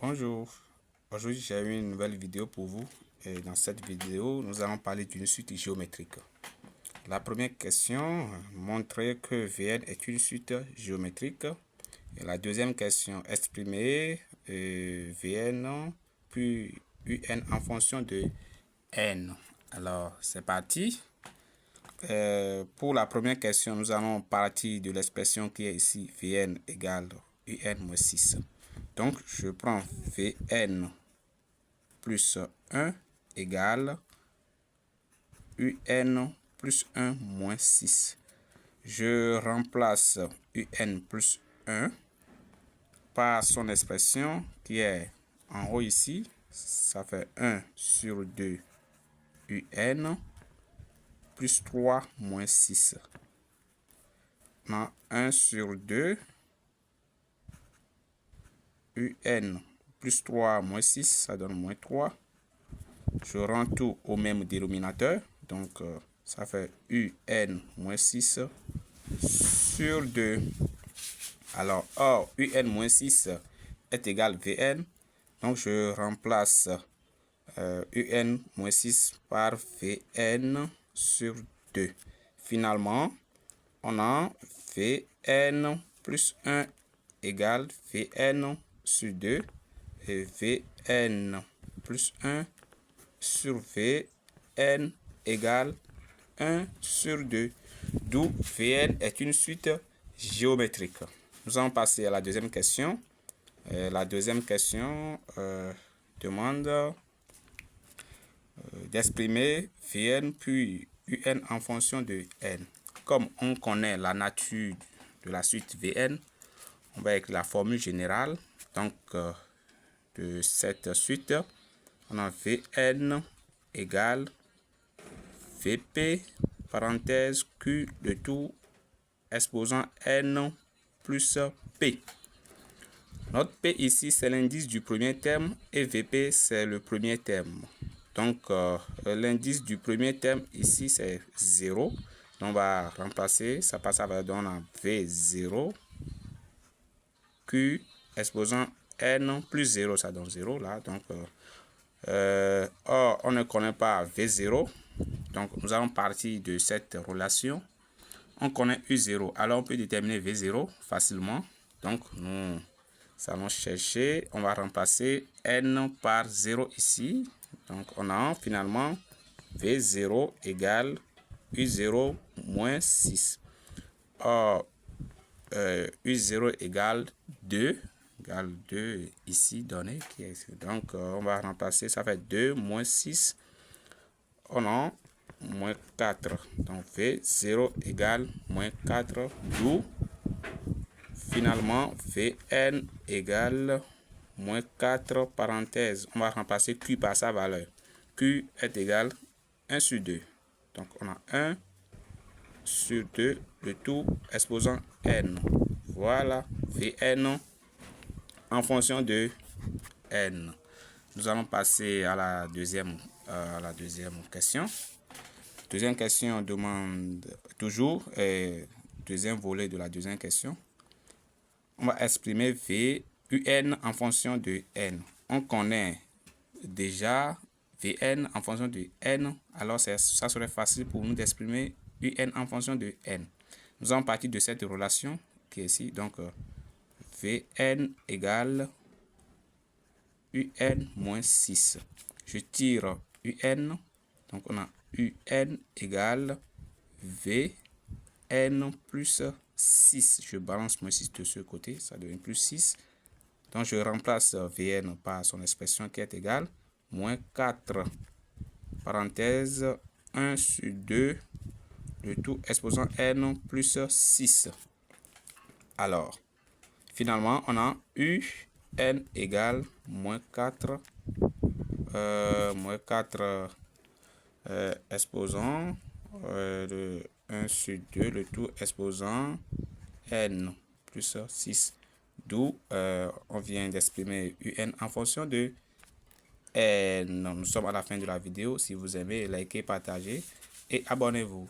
Bonjour, aujourd'hui j'ai une nouvelle vidéo pour vous et dans cette vidéo nous allons parler d'une suite géométrique. La première question, montrer que Vn est une suite géométrique. Et la deuxième question, exprimer Vn puis Un en fonction de n. Alors c'est parti. Pour la première question, nous allons partir de l'expression qui est ici Vn égale Un moins 6. Donc, je prends Vn plus 1 égale Un plus 1 moins 6. Je remplace Un plus 1 par son expression qui est en haut ici. Ça fait 1 sur 2 Un plus 3 moins 6. Maintenant, 1 sur 2 Un plus 3 moins 6, ça donne moins 3. Je rends tout au même dénominateur. Donc, ça fait Un moins 6 sur 2. Alors, or, Un moins 6 est égal Vn. Donc, je remplace Un moins 6 par Vn sur 2. Finalement, on a Vn plus 1 égale Vn sur 2 et Vn plus 1 sur Vn égale 1 sur 2, d'où Vn est une suite géométrique. Nous allons passer à la deuxième question. La deuxième question demande d'exprimer Vn puis Un en fonction de n. Comme on connaît la nature de la suite Vn, on va écrire la formule générale. Donc, de cette suite, on a Vn égale Vp, parenthèse Q de tout exposant n plus P. Notre P ici, c'est l'indice du premier terme et Vp, c'est le premier terme. Donc, l'indice du premier terme ici, c'est 0. Donc, on va remplacer, ça passe à donner V0, Q exposant n plus 0, ça donne 0 là. Donc, or, on ne connaît pas V0. Donc, nous allons partir de cette relation. On connaît U0. Alors, on peut déterminer V0 facilement. Donc, nous allons chercher. On va remplacer N par 0 ici. Donc, on a finalement V0 égale U0 moins 6. Or, U0 égale 2. Égale 2 ici donné. Donc, on va remplacer. Ça fait 2 moins 6. On a moins 4. Donc, V0 égale moins 4. D'où, finalement, Vn égale moins 4, parenthèse. On va remplacer Q par sa valeur. Q est égal 1 sur 2. Donc, on a 1 sur 2, le tout exposant n. Voilà, Vn en fonction de n. Nous allons passer à la deuxième question. Deuxième question demande toujours, deuxième volet de la deuxième question. On va exprimer Vn en fonction de n. On connaît déjà Vn en fonction de n, alors ça serait facile pour nous d'exprimer Un en fonction de n. Nous allons partir de cette relation qui est ici. Donc, Vn égale Un moins 6. Je tire Un. Donc, on a Un égale Vn plus 6. Je balance moins 6 de ce côté, ça devient plus 6. Donc, je remplace Vn par son expression qui est égale moins 4. Parenthèse 1 sur 2, le tout exposant n plus 6. Alors, finalement, on a Un égale moins 4. Moins 4 exposant de 1 sur 2, le tout exposant n plus 6. D'où on vient d'exprimer Un en fonction de n. Nous sommes à la fin de la vidéo. Si vous aimez, likez, partagez et abonnez-vous.